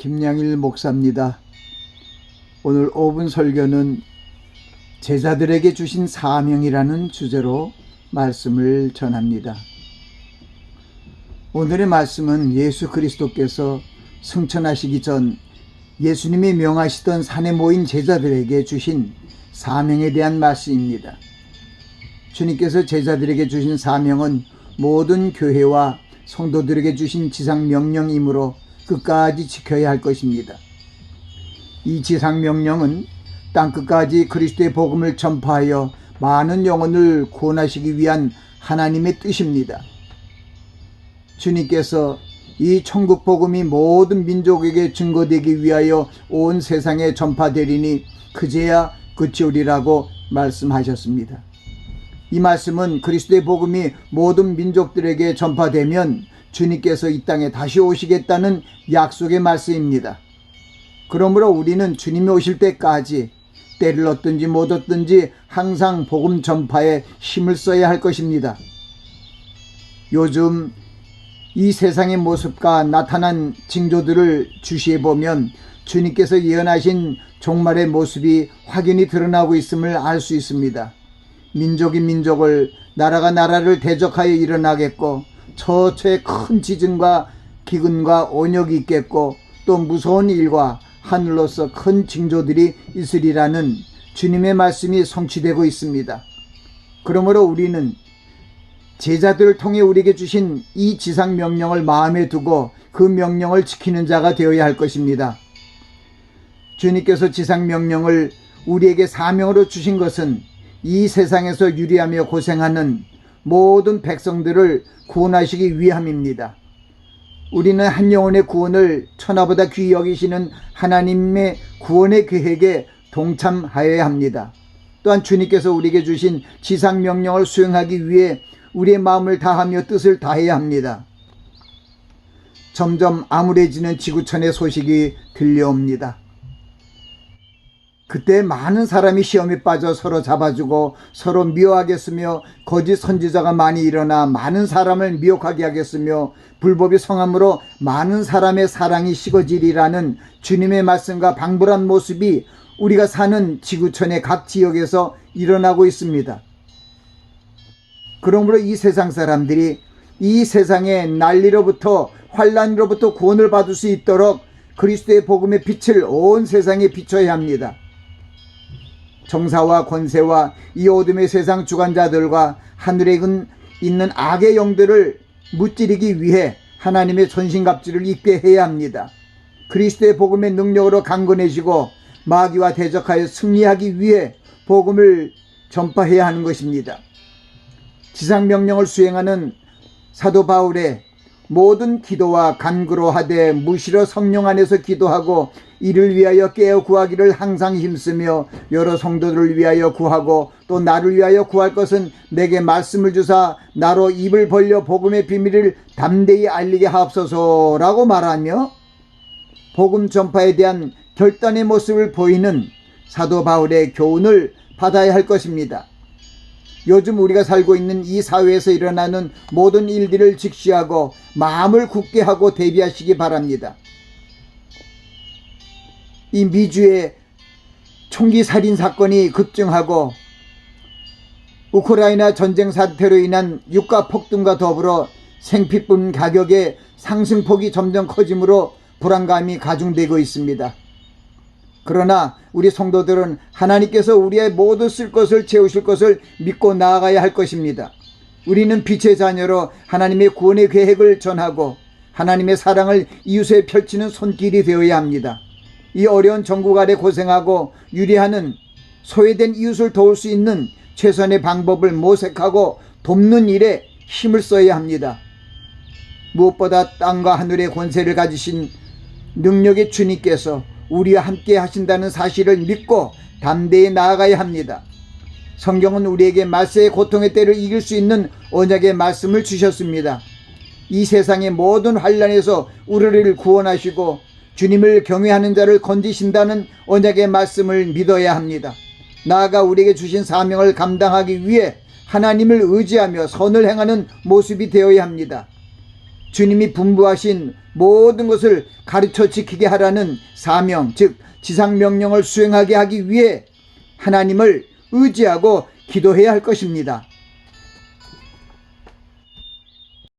김양일 목사입니다. 오늘 5분 설교는 제자들에게 주신 사명이라는 주제로 말씀을 전합니다. 오늘의 말씀은 예수 그리스도께서 승천하시기 전 예수님이 명하시던 산에 모인 제자들에게 주신 사명에 대한 말씀입니다. 주님께서 제자들에게 주신 사명은 모든 교회와 성도들에게 주신 지상명령이므로 끝까지 지켜야 할 것입니다. 이 지상명령은 땅끝까지 그리스도의 복음을 전파하여 많은 영혼을 구원하시기 위한 하나님의 뜻입니다. 주님께서 이 천국 복음이 모든 민족에게 증거되기 위하여 온 세상에 전파되리니 그제야 그치우리라고 말씀하셨습니다. 이 말씀은 그리스도의 복음이 모든 민족들에게 전파되면 주님께서 이 땅에 다시 오시겠다는 약속의 말씀입니다. 그러므로 우리는 주님이 오실 때까지 때를 얻든지 못 얻든지 항상 복음 전파에 힘을 써야 할 것입니다. 요즘 이 세상의 모습과 나타난 징조들을 주시해 보면 주님께서 예언하신 종말의 모습이 확연히 드러나고 있음을 알 수 있습니다. 민족이 민족을, 나라가 나라를 대적하여 일어나겠고 처처에 큰 지진과 기근과 온역이 있겠고 또 무서운 일과 하늘로서 큰 징조들이 있으리라는 주님의 말씀이 성취되고 있습니다. 그러므로 우리는 제자들을 통해 우리에게 주신 이 지상 명령을 마음에 두고 그 명령을 지키는 자가 되어야 할 것입니다. 주님께서 지상 명령을 우리에게 사명으로 주신 것은 이 세상에서 유리하며 고생하는 모든 백성들을 구원하시기 위함입니다. 우리는 한 영혼의 구원을 천하보다 귀히 여기시는 하나님의 구원의 계획에 동참하여야 합니다. 또한 주님께서 우리에게 주신 지상 명령을 수행하기 위해 우리의 마음을 다하며 뜻을 다해야 합니다. 점점 암울해지는 지구촌의 소식이 들려옵니다. 그때 많은 사람이 시험에 빠져 서로 잡아주고 서로 미워하겠으며 거짓 선지자가 많이 일어나 많은 사람을 미혹하게 하겠으며 불법이 성함으로 많은 사람의 사랑이 식어지리라는 주님의 말씀과 방불한 모습이 우리가 사는 지구촌의 각 지역에서 일어나고 있습니다. 그러므로 이 세상 사람들이 이 세상의 난리로부터 환난으로부터 구원을 받을 수 있도록 그리스도의 복음의 빛을 온 세상에 비춰야 합니다. 정사와 권세와 이 어둠의 세상 주관자들과 하늘에 있는 악의 영들을 무찌르기 위해 하나님의 전신갑주를 입게 해야 합니다. 그리스도의 복음의 능력으로 강건해지고 마귀와 대적하여 승리하기 위해 복음을 전파해야 하는 것입니다. 지상명령을 수행하는 사도 바울의 모든 기도와 간구로 하되 무시로 성령 안에서 기도하고 이를 위하여 깨어 구하기를 항상 힘쓰며 여러 성도들을 위하여 구하고 또 나를 위하여 구할 것은 내게 말씀을 주사 나로 입을 벌려 복음의 비밀을 담대히 알리게 하옵소서라고 말하며 복음 전파에 대한 결단의 모습을 보이는 사도 바울의 교훈을 받아야 할 것입니다. 요즘 우리가 살고 있는 이 사회에서 일어나는 모든 일들을 직시하고 마음을 굳게 하고 대비하시기 바랍니다. 이 미주의 총기 살인 사건이 급증하고 우크라이나 전쟁 사태로 인한 유가 폭등과 더불어 생필품 가격의 상승폭이 점점 커지므로 불안감이 가중되고 있습니다. 그러나 우리 성도들은 하나님께서 우리의 모두 쓸 것을 채우실 것을 믿고 나아가야 할 것입니다. 우리는 빛의 자녀로 하나님의 구원의 계획을 전하고 하나님의 사랑을 이웃에 펼치는 손길이 되어야 합니다. 이 어려운 전국 아래 고생하고 유리하는 소외된 이웃을 도울 수 있는 최선의 방법을 모색하고 돕는 일에 힘을 써야 합니다. 무엇보다 땅과 하늘의 권세를 가지신 능력의 주님께서 우리와 함께 하신다는 사실을 믿고 담대히 나아가야 합니다. 성경은 우리에게 말세의 고통의 때를 이길 수 있는 언약의 말씀을 주셨습니다. 이 세상의 모든 환난에서 우리를 구원하시고 주님을 경외하는 자를 건지신다는 언약의 말씀을 믿어야 합니다. 나아가 우리에게 주신 사명을 감당하기 위해 하나님을 의지하며 선을 행하는 모습이 되어야 합니다. 주님이 분부하신 모든 것을 가르쳐 지키게 하라는 사명, 즉 지상명령을 수행하게 하기 위해 하나님을 의지하고 기도해야 할 것입니다.